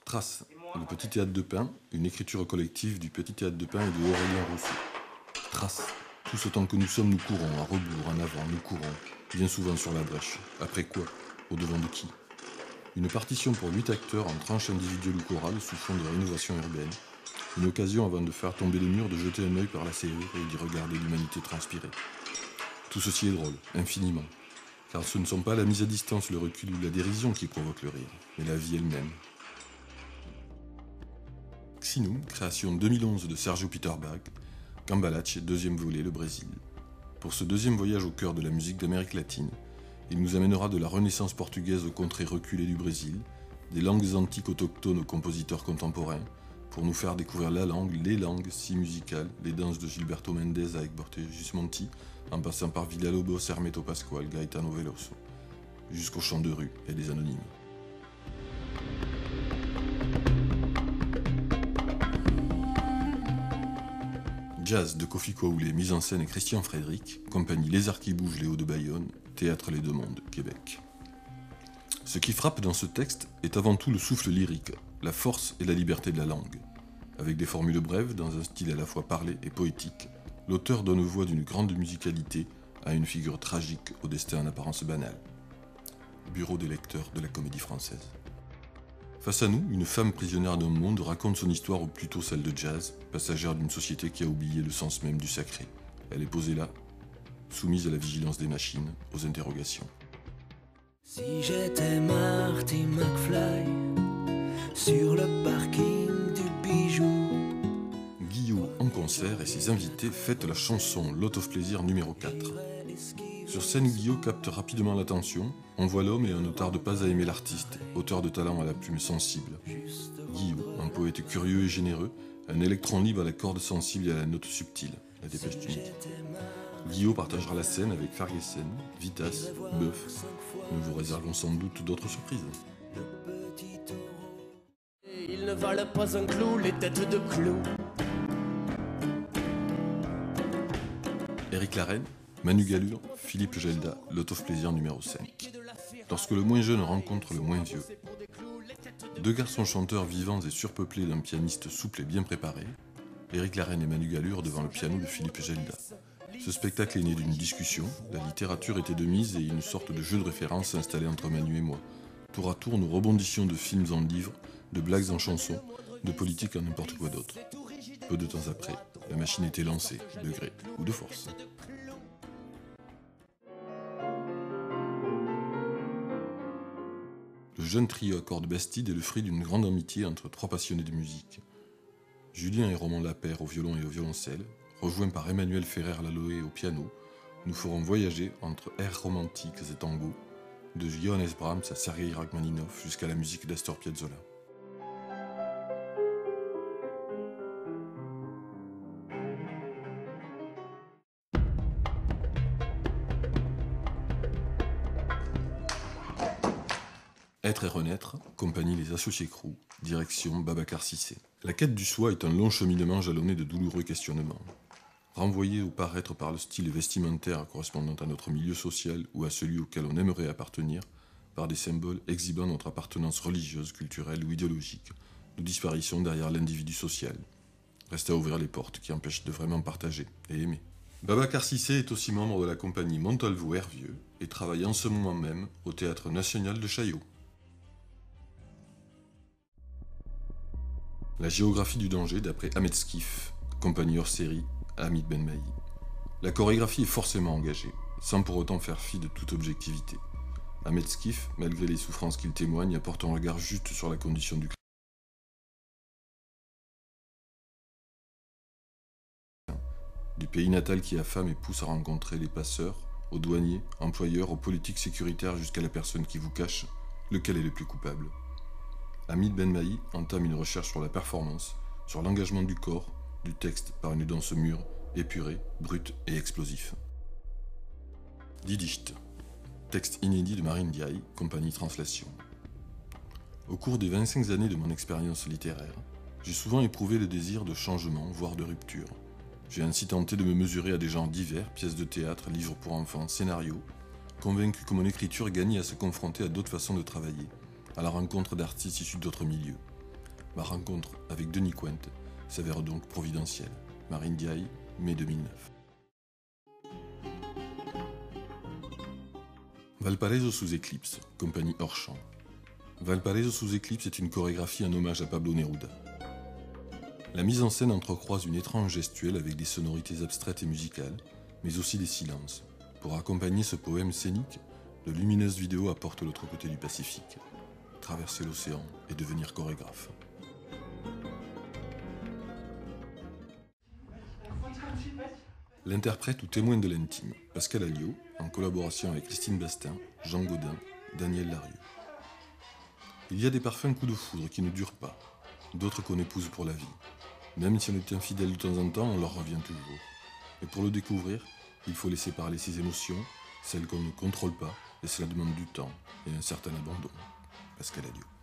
Trace, le Petit Théâtre de Pin, une écriture collective du Petit Théâtre de Pin et de Aurélien Rousseau. Trace, tout ce temps que nous sommes, nous courons, à rebours, en avant, nous courons, bien souvent sur la brèche. Après quoi? Au-devant de qui? Une partition pour 8 acteurs en tranches individuelles ou chorales sous fond de rénovation urbaine. Une occasion avant de faire tomber les murs de jeter un œil par la serrure et d'y regarder l'humanité transpirer. Tout ceci est drôle, infiniment. Car ce ne sont pas la mise à distance, le recul ou la dérision qui provoquent le rire, mais la vie elle-même. Xinum, création 2011 de Sergio Peter Bach, Cambalache, deuxième volet, le Brésil. Pour ce deuxième voyage au cœur de la musique d'Amérique latine, il nous amènera de la Renaissance portugaise aux contrées reculées du Brésil, des langues antiques autochtones aux compositeurs contemporains, pour nous faire découvrir la langue, les langues si musicales, les danses de Gilberto Mendes avec Borges Gismonti, en passant par Villa-Lobos, Hermeto Pascoal, Gaetano Veloso, jusqu'aux chants de rue et des anonymes. Jazz de Kofi Koulé, mise en scène Christian Frédéric, compagnie Les Arcs qui bougent Léo de Bayonne, Théâtre Les Deux Mondes, Québec. Ce qui frappe dans ce texte est avant tout le souffle lyrique, la force et la liberté de la langue. Avec des formules brèves, dans un style à la fois parlé et poétique, l'auteur donne voix d'une grande musicalité à une figure tragique au destin en apparence banal. Bureau des lecteurs de la Comédie Française. Face à nous, une femme prisonnière d'un monde raconte son histoire, ou plutôt celle de Jazz, passagère d'une société qui a oublié le sens même du sacré. Elle est posée là, soumise à la vigilance des machines, aux interrogations. Si j'étais Marty McFly sur le parking du bijou. Guillaume en concert et ses invités fêtent la chanson Lot of Plaisir numéro 4. Sur scène, Guillaume capte rapidement l'attention, on voit l'homme et on ne tarde pas à aimer l'artiste, auteur de talent à la plume sensible. Guillaume, un poète curieux et généreux, un électron libre à la corde sensible et à la note subtile, la dépêche du midi. Guillaume partagera la scène avec Ferguson, Vitas, Boeuf. Nous vous réservons sans doute d'autres surprises. Ils ne valent pas un clou, les têtes de clou. Éric Larraine, Manu Gallure, Philippe Gelda, Lot of Plaisir numéro 5. Lorsque le moins jeune rencontre le moins vieux. Deux garçons chanteurs vivants et surpeuplés d'un pianiste souple et bien préparé, Éric Larraine et Manu Gallure devant le piano de Philippe Gelda. Ce spectacle est né d'une discussion, la littérature était de mise et une sorte de jeu de référence s'installait entre Manu et moi. Tour à tour, nous rebondissions de films en livres, de blagues en chansons, de politique en n'importe quoi d'autre. Peu de temps après, la machine était lancée, de gré ou de force. Le jeune trio à cordes Bastide est le fruit d'une grande amitié entre trois passionnés de musique. Julien et Roman Lapère au violon et au violoncelle, rejoints par Emmanuel Ferrer-Laloé au piano, nous ferons voyager entre airs romantiques et tango, de Johannes Brahms à Sergei Rachmaninov jusqu'à la musique d'Astor Piazzolla. Être et renaître, compagnie Les Associés Crew, direction Babacar Cissé. La quête du soi est un long cheminement jalonné de douloureux questionnements. Renvoyé au paraître par le style vestimentaire correspondant à notre milieu social ou à celui auquel on aimerait appartenir, par des symboles exhibant notre appartenance religieuse, culturelle ou idéologique, nous disparaissons derrière l'individu social. Reste à ouvrir les portes qui empêchent de vraiment partager et aimer. Babacar Cissé est aussi membre de la compagnie Montalvo-Hervieux et travaille en ce moment même au Théâtre National de Chaillot. La géographie du danger d'après Ahmed Skif, compagnie hors série, Hamid Benmaï. La chorégraphie est forcément engagée, sans pour autant faire fi de toute objectivité. Ahmed Skif, malgré les souffrances qu'il témoigne, apporte un regard juste sur la condition du pays natal qui affame et pousse à rencontrer les passeurs, aux douaniers, employeurs, aux politiques sécuritaires jusqu'à la personne qui vous cache, lequel est le plus coupable. Hamid Benmaï entame une recherche sur la performance, sur l'engagement du corps, du texte par une danse mûre, épurée, brute et explosif. Didicht, texte inédit de Marine Diaye, compagnie Translation. Au cours des 25 années de mon expérience littéraire, j'ai souvent éprouvé le désir de changement, voire de rupture. J'ai ainsi tenté de me mesurer à des genres divers, pièces de théâtre, livres pour enfants, scénarios, convaincu que mon écriture gagnait à se confronter à d'autres façons de travailler, à la rencontre d'artistes issus d'autres milieux. Ma rencontre avec Denis Cointe s'avère donc providentielle. Marine Diaye, mai 2009. Valparaiso sous éclipse, compagnie hors champ. Valparaiso sous éclipse est une chorégraphie en hommage à Pablo Neruda. La mise en scène entrecroise une étrange gestuelle avec des sonorités abstraites et musicales, mais aussi des silences. Pour accompagner ce poème scénique, de lumineuses vidéos apportent l'autre côté du Pacifique. Traverser l'océan et devenir chorégraphe. L'interprète ou témoin de l'intime, Pascal Alliot, en collaboration avec Christine Bastin, Jean Godin, Daniel Larieux. Il y a des parfums coups de foudre qui ne durent pas, d'autres qu'on épouse pour la vie. Même si on est infidèle de temps en temps, on leur revient toujours. Et pour le découvrir, il faut laisser parler ses émotions, celles qu'on ne contrôle pas, et cela demande du temps et un certain abandon. Pascal Alliot.